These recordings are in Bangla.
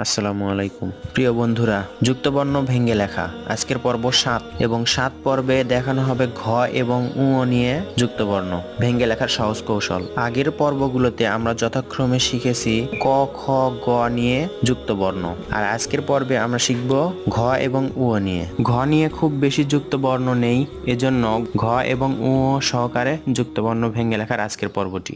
আসসালামু আলাইকুম প্রিয় বন্ধুরা, যুক্তবর্ণ ভেঙে লেখা আজকের পর্ব 7 এবং 7 পর্বে দেখানো হবে ঘ এবং উ নিয়ে যুক্তবর্ণ ভেঙে লেখার সহজ কৌশল। আগের পর্বগুলোতে আমরা যথাক্রমে শিখেছি ক, খ, গ নিয়ে যুক্তবর্ণ, আর আজকের পর্বে আমরা শিখব ঘ এবং উ নিয়ে। ঘ নিয়ে খুব বেশি যুক্তবর্ণ নেই, এজন্য ঘ এবং উ সহকারে যুক্তবর্ণ ভেঙে লেখার আজকের পর্বটি।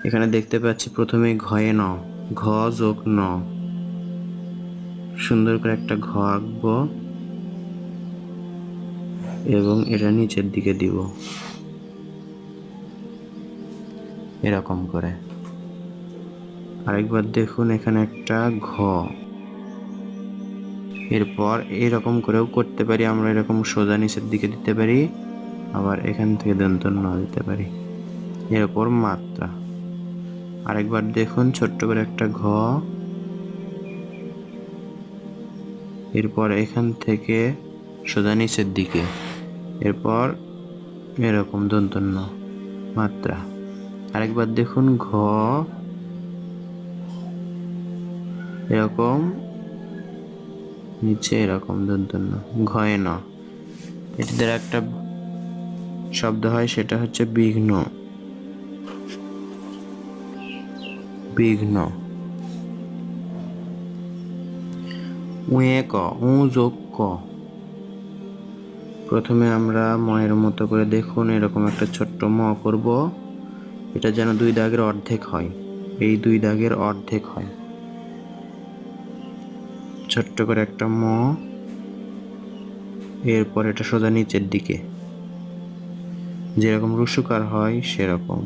এখানে দেখতে পাচ্ছি প্রথমে ঘয়ে ন, ঘ যোগ ন, সুন্দর করে একটা ঘ আঁকবো এবং এটা নিচের দিকে দিব এরকম করে। আরেকবার দেখুন, এখানে একটা ঘ, এরপর এরকম করেও করতে পারি আমরা, এরকম সোজা নিচের দিকে দিতে পারি, আবার এখান থেকে দন্ত ন দিতে পারি, এরপর মাত্রা। আরেকবার দেখুন, ছোট্ট করে একটা ঘ, এরপর এখান থেকে সোজা নিচের দিকে, এরপর এরকম দন্ত ন মাত্রা। আরেকবার দেখুন, ঘ এরকম নিচে এরকম দন্ত ন, ঘয়ে ন। এটি দ্বারা একটা শব্দ হয়, সেটা হচ্ছে বিঘ্ন। বিঘ্ন। উয়ে ক, উ যোগ ক। প্রথমে আমরা ময়ের মতো করে দেখুন এরকম একটা ছোট্ট ম করব, এটা যেন 2 দাগের অর্ধেক হয়, এই 2 দাগের অর্ধেক হয়। ছোট্ট করে একটা ম, এরপর এটা সোজা নিচের দিকে, যেরকম রুসুকার হয় সেরকম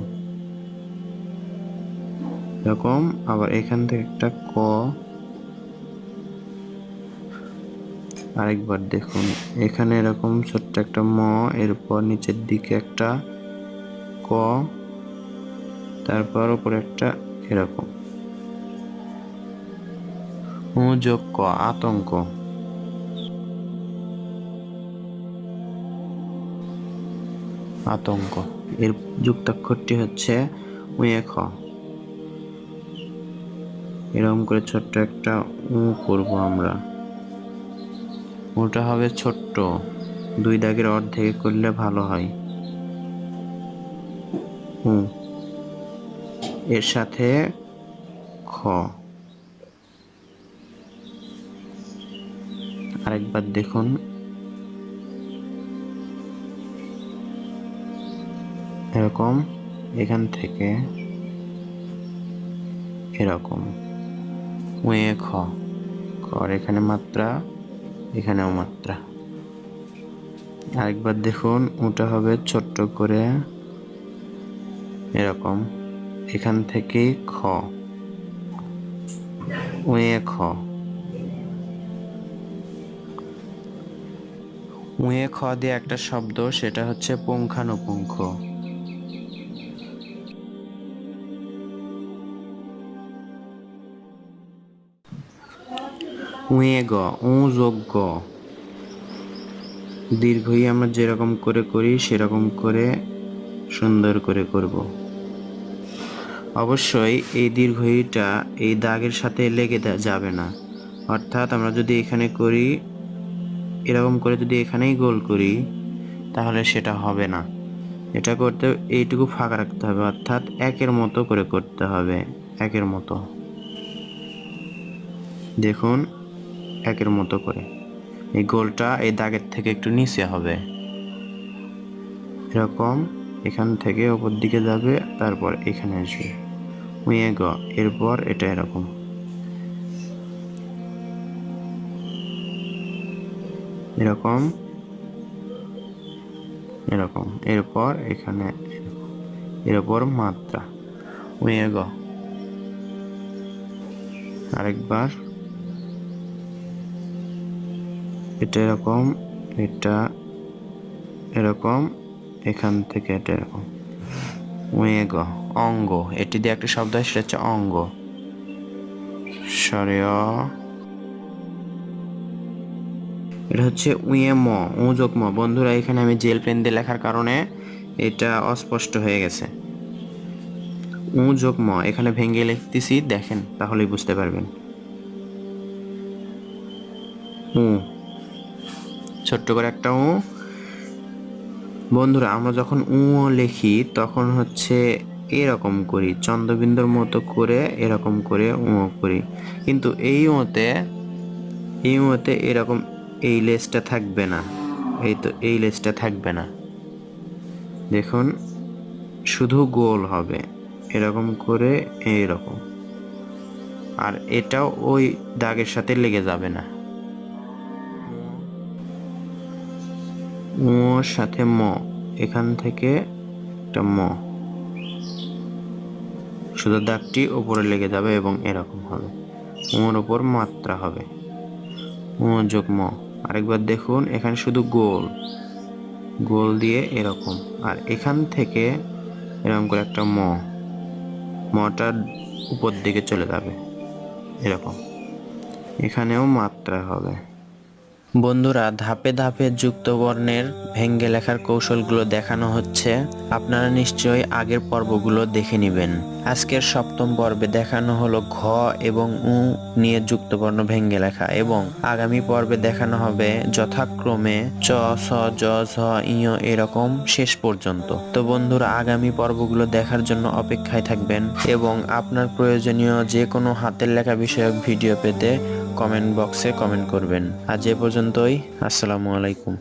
এরকম। আবার এখান থেকে একটা ক, আরেকবার দেখুন এখানে এরকম ছোট্ট একটা ম, এরপর নিচের দিকে একটা ক, তারপর উপরে একটা এরকম উ যোগ ক, আতঙ্ক। আতঙ্ক এর যুক্তাক্ষরটি হচ্ছে উয়ে খ। এরকম করে ছোট্ট একটা উ করব আমরা, উটা হবে ছোট্ট, 2 দাগের অর্ধেক করলে ভালো হয়। উ এর সাথে খ। আরেকবার দেখুন, এরকম এখান থেকে এরকম উয়ে খ, খর এখানে মাত্রা, এখানেও মাত্রা। আরেকবার দেখুন, ওটা হবে ছোট্ট করে এরকম, এখান থেকে খ, উয়ে খ। উয়ে খ দিয়ে একটা শব্দ, সেটা হচ্ছে পুঙ্খানুপুঙ্খ। উয়ে গ, উ যোগ গ। দীর্ঘই আমরা যেরকম করে করি সেরকম করে সুন্দর করে করব। অবশ্যই এই দীর্ঘইটা এই দাগের সাথে লেগে যাবে না, অর্থাৎ আমরা যদি এখানে করি এরকম করে, যদি এখানেই গোল করি তাহলে সেটা হবে না। এটা করতে এইটুকু ফাঁকা রাখতে হবে, অর্থাৎ একের মতো করে করতে হবে, একের মতো। দেখুন একের মতো করে, এই গোলটা এই দাগের থেকে একটু নিচে হবে, এরকম এখান থেকে উপর দিকে যাবে, তারপর এখানে আসবে উয়ে গ, এরপর এটা এরকম এরকম এরকম, এরপর এখানে এরপর মাত্রা উয়ে গ। আরেকবার এটা এরকম, এটা এরকম, এখান থেকে এটা এরকম উয়ে গ। অঙ্গ, এটি দিয়ে একটা শব্দ হয়, সেটা হচ্ছে অঙ্গ। সরে এটা হচ্ছে উয়ে ম, উ যোগ ম। বন্ধুরা এখানে আমি জেল পেন দিয়ে লেখার কারণে এটা অস্পষ্ট হয়ে গেছে। উ যোগ ম, এখানে ভেঙে লিখতেছি, দেখেন তাহলেই বুঝতে পারবেন। উ, ছোট্ট করে একটা উ। বন্ধুরা আমরা যখন উ লিখি তখন হচ্ছে এরকম করি, চন্দ্রবিন্দুর মতো করে এরকম করে উ করি, কিন্তু এই উতে এরকম এই লেজটা থাকবে না। এই তো এই লেজটা থাকবে না, দেখুন শুধু গোল হবে এরকম করে, এইরকম। আর এটাও ওই দাগের সাথে লেগে যাবে না। উর সাথে ম, এখান থেকে একটা ম, শুধু দাগটি উপরে লেগে যাবে এবং এরকম হবে, উর উপর মাত্রা হবে, উ যোগ ম। আরেকবার দেখুন, এখানে শুধু গোল গোল দিয়ে এরকম, আর এখান থেকে এরকম করে একটা ম, মটা উপর দিকে চলে যাবে এরকম, এখানেও মাত্রা হবে। বন্ধুরা ধাপে ধাপে যুক্ত বর্ণের ভেঙ্গে লেখার কৌশলগুলো দেখানো হচ্ছে, আপনারা নিশ্চয়ই আগের পর্বগুলো দেখে নেবেন। আজকের সপ্তম পর্বে দেখানো হলো ঘ এবং উ নিয়ে যুক্ত বর্ণ ভেঙ্গে লেখা, এবং আগামী পর্বে দেখানো হবে যথাক্রমে চ, ছ, জ, ঝ, ইয় এরকম শেষ পর্যন্ত। তো বন্ধুরা আগামী পর্বগুলো দেখার জন্য অপেক্ষায় থাকবেন, এবং আপনার প্রয়োজনীয় যে কোনো হাতের লেখা বিষয়ক ভিডিও পেতে কমেন্ট বক্সে কমেন্ট করবেন। আজ এ পর্যন্তই। আসসালামু আলাইকুম।